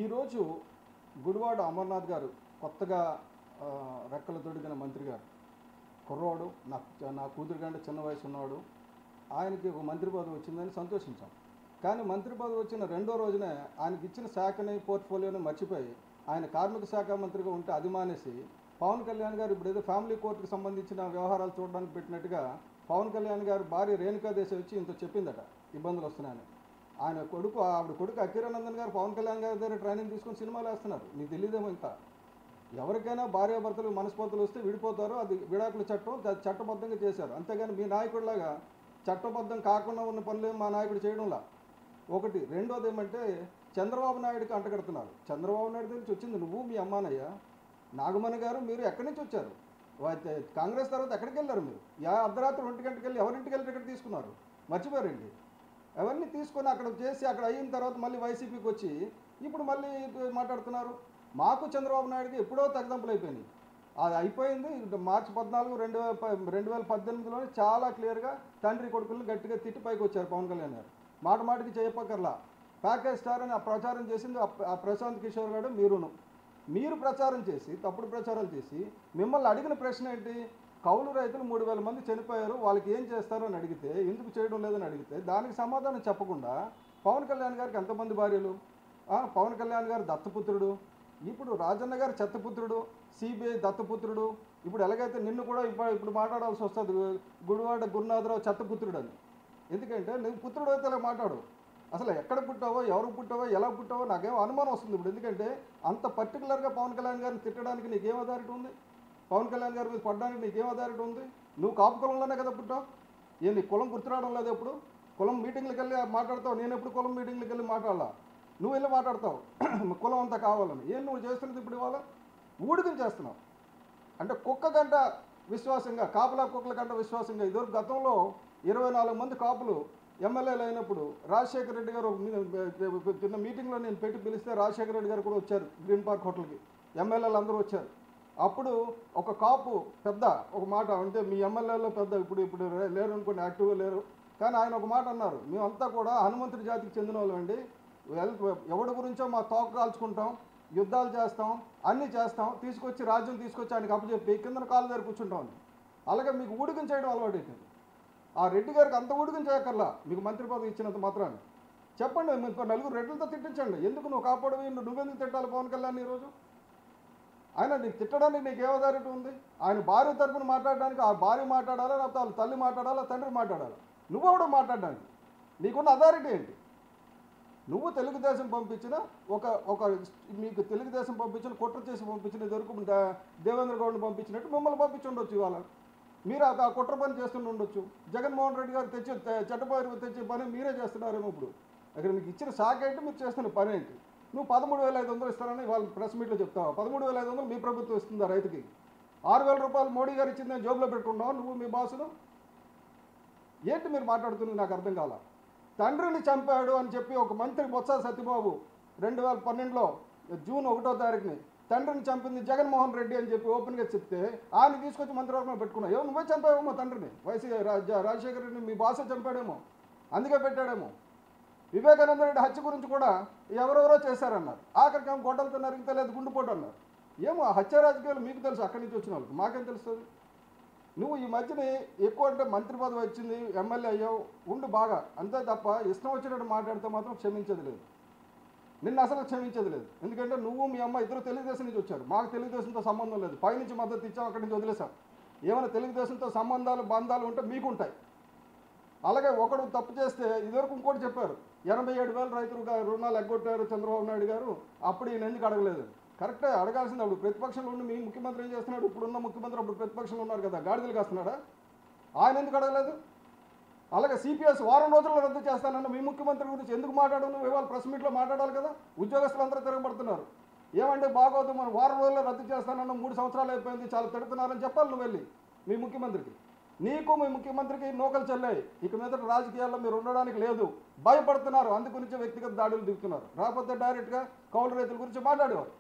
ఈరోజు గుడివాడ అమర్నాథ్ గారు కొత్తగా రెక్కలు తొడిగిన మంత్రి గారు కుర్రోడు నా కూతురు కంటే చిన్న వయసు ఉన్నవాడు. ఆయనకి ఒక మంత్రి పదవి వచ్చిందని సంతోషించాం. కానీ మంత్రి పదవి వచ్చిన రెండో రోజునే ఆయనకి ఇచ్చిన శాఖని పోర్ట్ఫోలియోని మర్చిపోయి ఆయన కార్మిక శాఖ మంత్రిగా ఉంటే అది మానేసి పవన్ కళ్యాణ్ గారు ఇప్పుడు ఏదో ఫ్యామిలీ కోర్టుకు సంబంధించిన వ్యవహారాలు చూడడానికి పెట్టినట్టుగా పవన్ కళ్యాణ్ గారు భార్య రేణుకాదేశి వచ్చి ఇంత చెప్పిందట ఇబ్బందులు వస్తున్నాయని. ఆవిడ కొడుకు అఖిరానందన్ గారు పవన్ కళ్యాణ్ గారి దగ్గర ట్రైనింగ్ తీసుకొని సినిమాలు వేస్తున్నారు. నీకు తెలియదేమో ఇంకా. ఎవరికైనా భార్యాభర్తలు మనస్పర్ధలు వస్తే విడిపోతారు. అది విడాకుల చట్టం, చట్టబద్ధంగా చేశారు. అంతేగాని మీ నాయకుడిలాగా చట్టబద్ధం కాకుండా ఉన్న పనులేం మా నాయకుడు చేయడంలా. ఒకటి. రెండోది ఏమంటే చంద్రబాబు నాయుడికి అంటగడుతున్నారు. చంద్రబాబు నాయుడు నుంచి వచ్చింది నువ్వు, మీ అమ్మానయ్య నాగమణి గారు. మీరు ఎక్కడి నుంచి వచ్చారు? కాంగ్రెస్ తర్వాత ఎక్కడికి వెళ్ళారు మీరు? అర్ధరాత్రి 1 గంటకి వెళ్ళి ఎవరింటికి వెళ్ళి టికెట్ తీసుకున్నారు? మర్చిపోయారండి. అవన్నీ తీసుకొని అక్కడ చేసి అక్కడ అయిన తర్వాత మళ్ళీ వైసీపీకి వచ్చి ఇప్పుడు మళ్ళీ మాట్లాడుతున్నారు. మాకు చంద్రబాబు నాయుడుకి ఎప్పుడో తగ్గదంపులు అయిపోయినాయి. అది అయిపోయింది. మార్చి 14, 2018లోనే చాలా క్లియర్గా తండ్రి కొడుకులను గట్టిగా తిట్టి పైకి వచ్చారు పవన్ కళ్యాణ్ గారు. మాట మాటికి చేయపక్కర్లా. ప్యాకేజ్ స్టార్ అని ప్రచారం చేసింది ఆ ప్రశాంత్ కిషోర్ గారు. మీరు ప్రచారం చేసి తప్పుడు ప్రచారాలు చేసి మిమ్మల్ని అడిగిన ప్రశ్న ఏంటి? కౌలు రైతులు 3000 మంది చనిపోయారు, వాళ్ళకి ఏం చేస్తారు అని అడిగితే, ఎందుకు చేయడం లేదని అడిగితే దానికి సమాధానం చెప్పకుండా పవన్ కళ్యాణ్ గారికి ఎంతమంది భార్యలు? పవన్ కళ్యాణ్ గారు దత్తపుత్రుడు, ఇప్పుడు రాజన్న గారు చెత్తపుత్రుడు, సిబిఐ దత్తపుత్రుడు. ఇప్పుడు ఎలాగైతే నిన్ను కూడా ఇప్పుడు మాట్లాడాల్సి వస్తుంది గుడివాడ గురునాథరావు చెత్తపుత్రుడు అని. ఎందుకంటే నువ్వు పుత్రుడు అయితే అలా మాట్లాడు. అసలు ఎక్కడ పుట్టావో, ఎవరు పుట్టావో, ఎలా పుట్టావో నాకేమో అనుమానం వస్తుంది ఇప్పుడు. ఎందుకంటే అంత పర్టికులర్గా పవన్ కళ్యాణ్ గారిని తిట్టడానికి నీకేం అథారిటీ ఉంది? పవన్ కళ్యాణ్ గారి మీద పడడానికి నీకేం అథారిటీ ఉంది? నువ్వు కాపు కులంలోనే కదా పుట్టావు. నీ కులం గుర్తురావడం లేదు. ఎప్పుడు కులం మీటింగ్లకు వెళ్ళి మాట్లాడతావు. నేను ఎప్పుడు కులం మీటింగ్లకు వెళ్ళి మాట్లాడాలా? నువ్వు వెళ్ళి మాట్లాడతావు కులం అంతా కావాలని. ఏం నువ్వు చేస్తున్నది ఇప్పుడు? ఇవాళ ఊడికం చేస్తున్నావు. అంటే కుక్క కంట విశ్వాసంగా, కాపులా కుక్కల కంట విశ్వాసంగా. ఇదివరకు గతంలో 24 మంది కాపులు ఎమ్మెల్యేలు అయినప్పుడు రాజశేఖర రెడ్డి గారు చిన్న మీటింగ్లో నేను పెట్టి పిలిస్తే రాజశేఖర రెడ్డి గారు కూడా వచ్చారు గ్రీన్ పార్క్ హోటల్కి. ఎమ్మెల్యేలు అందరూ వచ్చారు. అప్పుడు ఒక కాపు పెద్ద ఒక మాట అంటే, మీ ఎమ్మెల్యేలో పెద్ద ఇప్పుడు లేరు అనుకోండి, యాక్టివ్గా లేరు, కానీ ఆయన ఒక మాట అన్నారు. మేమంతా కూడా హనుమంతుడి జాతికి చెందిన వాళ్ళు అండి. ఎవడి గురించో మా తోక కాల్చుకుంటాం, యుద్ధాలు చేస్తాం, అన్నీ చేస్తాం, తీసుకొచ్చి రాజ్యం తీసుకొచ్చి ఆయనకి అప్పచెప్పి కిందన కాలు దగ్గర కూర్చుంటాం. అలాగే మీకు ఊడికం చేయడం అలవాటు అయిపోయింది. ఆ రెడ్డి గారికి అంత ఊడికం చేయక్కర్లా. మీకు మంత్రి పదవి ఇచ్చినంత మాత్రాన్ని చెప్పండి, మీకు 4 రెడ్లతో తిట్టించండి. ఎందుకు నువ్వు కాపాడవి? నువ్వెందుకు తిట్టాలి పవన్ కళ్యాణ్ ఈరోజు? ఆయన నీకు తిట్టడానికి నీకు ఏ అథారిటీ ఉంది? ఆయన భార్య తరపున మాట్లాడడానికి ఆ భార్య మాట్లాడాలా, లేకపోతే వాళ్ళ తల్లి మాట్లాడాలా, తండ్రి మాట్లాడాలా? నువ్వెవడో మాట్లాడడానికి? నీకున్న అథారిటీ ఏంటి? నువ్వు తెలుగుదేశం పంపించిన మీకు తెలుగుదేశం పంపించిన కుట్ర చేసి పంపించిన ఇదివరకు దేవేంద్ర గౌడ్ని పంపించినట్టు మిమ్మల్ని పంపించి ఉండొచ్చు. ఇవాళ మీరు ఆ కుట్ర పని చేస్తుండి ఉండొచ్చు. జగన్మోహన్ రెడ్డి గారు చెట్టపైరు తెచ్చే పని మీరే చేస్తున్నారేమో. ఇప్పుడు అక్కడ మీకు ఇచ్చిన శాఖ ఏంటి, మీరు చేస్తున్న పని ఏంటి? నువ్వు 13,500 ఇస్తారని వాళ్ళు ప్రెస్ మీట్లో చెప్తావా? 13,500 మీ ప్రభుత్వం ఇస్తుందా రైతుకి? 6,000 రూపాయలు మోడీ గారు ఇచ్చిందని జోబులో పెట్టుకున్నావు నువ్వు, మీ బాసును. ఏంటి మీరు మాట్లాడుతున్నది? నాకు అర్థం కాల. తండ్రిని చంపాడు అని చెప్పి ఒక మంత్రి బొత్స సత్యబాబు 2012లో జూన్ 1వ తారీఖుని తండ్రిని చంపింది జగన్మోహన్ రెడ్డి అని చెప్పి ఓపెన్గా చెప్తే ఆయన తీసుకొచ్చి మంత్రివర్గంలో పెట్టుకున్నావు. ఏమో నువ్వే చంపావేమో తండ్రిని. రాజశేఖర రెడ్డిని మీ బాసే చంపాడేమో, అందుకే పెట్టాడేమో. వివేకానంద రెడ్డి హత్య గురించి కూడా ఎవరెవరో చేశారన్నారు. ఆఖరికేమో గొడ్డలతో నరికితే లేదు గుండుపోటు అన్నారు. ఏమో ఆ హత్య రాజకీయాలు మీకు తెలుసు, అక్కడి నుంచి వచ్చిన వాళ్ళకి. మాకేం తెలుస్తుంది? నువ్వు ఈ మధ్యని ఎక్కువ అంటే మంత్రి పదవి వచ్చింది, ఎమ్మెల్యే అయ్యావు, ఉండు బాగా, అంతే తప్ప ఇష్టం వచ్చినట్టు మాట్లాడితే మాత్రం క్షమించేది లేదు. నిన్ను అసలు క్షమించేది లేదు. ఎందుకంటే నువ్వు మీ అమ్మ ఇద్దరు తెలుగుదేశం నుంచి వచ్చారు. మాకు తెలుగుదేశంతో సంబంధం లేదు. పైనుంచి మద్దతు ఇచ్చాం, అక్కడి నుంచి వదిలేసాం. ఏమైనా తెలుగుదేశంతో సంబంధాలు బంధాలు ఉంటే మీకుంటాయి. అలాగే ఒకడు తప్పు చేస్తే ఇదివరకు ఇంకోటి చెప్పారు, 87,000 రైతులు రుణాలు ఎగ్గొట్టారు చంద్రబాబు నాయుడు గారు, అప్పుడు ఈయన ఎందుకు అడగలేదు? కరెక్టే, అడగాల్సింది. అప్పుడు ప్రతిపక్షంలో ఉండి మీ ముఖ్యమంత్రి ఏం చేస్తున్నాడు? ఇప్పుడున్న ముఖ్యమంత్రి అప్పుడు ప్రతిపక్షంలో ఉన్నారు కదా, గాడిదలు కాస్తున్నాడా? ఆయన ఎందుకు అడగలేదు? అలాగే సిపిఎస్ వారం రోజుల్లో రద్దు చేస్తానన్న మీ ముఖ్యమంత్రి గురించి ఎందుకు మాట్లాడను? ఇవాళ ప్రెస్ మీట్లో మాట్లాడాలి కదా. ఉద్యోగస్తులందరూ తిరగబడుతున్నారు. ఏమంటే బాగోదు, మనం వారం రోజుల్లో రద్దు చేస్తానన్న 3 సంవత్సరాలు అయిపోయింది, చాలా తిడుతున్నారని చెప్పాలి నువ్వు వెళ్ళి మీ ముఖ్యమంత్రికి. నీకు మీ ముఖ్యమంత్రికి నూకలు చెల్లాయి. ఇక మీద రాజకీయాల్లో మీరు ఉండడానికి లేదు. భయపడుతున్నారు, అందుగురించి వ్యక్తిగత దాడులు దిగుతున్నారు. రాకపోతే డైరెక్ట్గా కౌలు రైతుల గురించి మాట్లాడేవారు.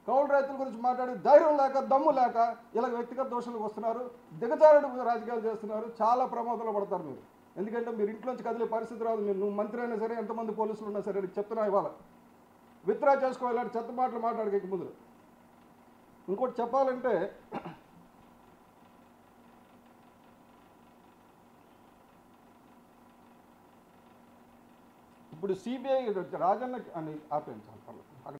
కౌలు రైతుల గురించి మాట్లాడి ధైర్యం లేక, దమ్ము లేక ఇలా వ్యక్తిగత దోషాలకు వస్తున్నారు, దిగజారుడు రాజకీయాలు చేస్తున్నారు. చాలా ప్రమాదంలో పడతారు మీరు. ఎందుకంటే మీరు ఇంట్లోంచి కదిలే పరిస్థితి రాదు. నువ్వు మంత్రి అయినా సరే, ఎంతమంది పోలీసులు ఉన్నా సరే, చెప్తున్నా ఇవాళ విత్డ్రా చేసుకోవాలంటే చెత్త మాటలు మాట్లాడక ముందు. ఇంకోటి చెప్పాలంటే ఇప్పుడు సిబిఐ రాజన్న అని ఆపేయించాలి.